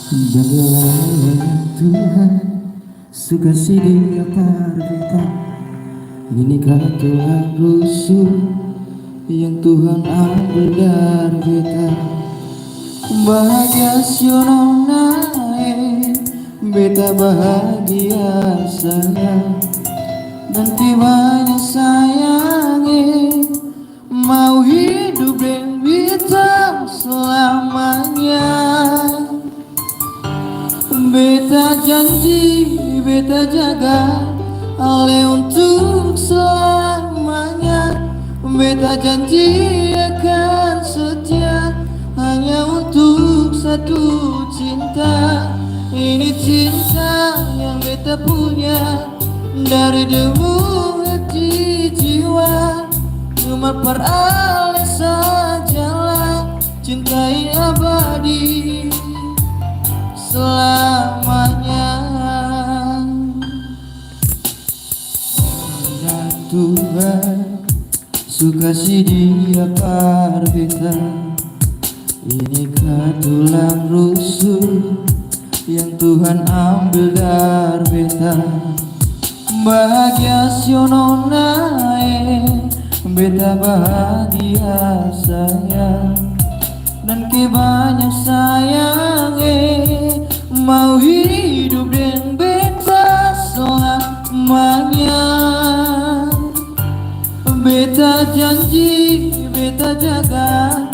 Bagaimana Tuhan sekasih dia berbeda. Inikah Tuhan rusuh yang Tuhan ambil dari beta. Bahagia siononae, beta bahagia sayang. Dan tibanya sayangi, mau hidup dan beta selamanya. Beta janji, beta jaga Ale untuk selamanya. Beta janji akan setia hanya untuk satu cinta. Ini cinta yang beta punya dari debu hati jiwa. Cuma perale sajalah cintai abadi selamanya. Dan Tuhan suka si dia berbeda. Inikah tulang rusuk yang Tuhan ambil dari beta. Bahagia siononae, beta bahagia sayang. Dan kebanyak sayange, mau hidup dengan beta selamanya. Beta janji, beta jaga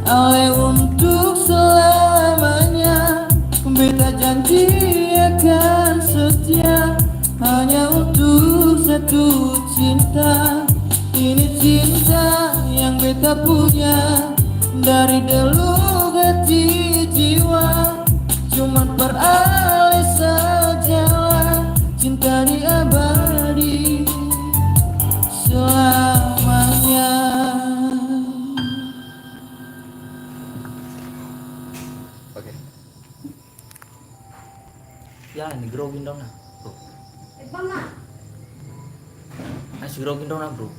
Ale untuk selamanya. Beta janji akan setia hanya untuk satu cinta. Ini cinta yang beta punya dari dalam hati jiwa. Cuman perale sajalah cinta di abadi selamanya. Oke. Ya, ini growing dong nah, bro. Masih growing dong nah, bro.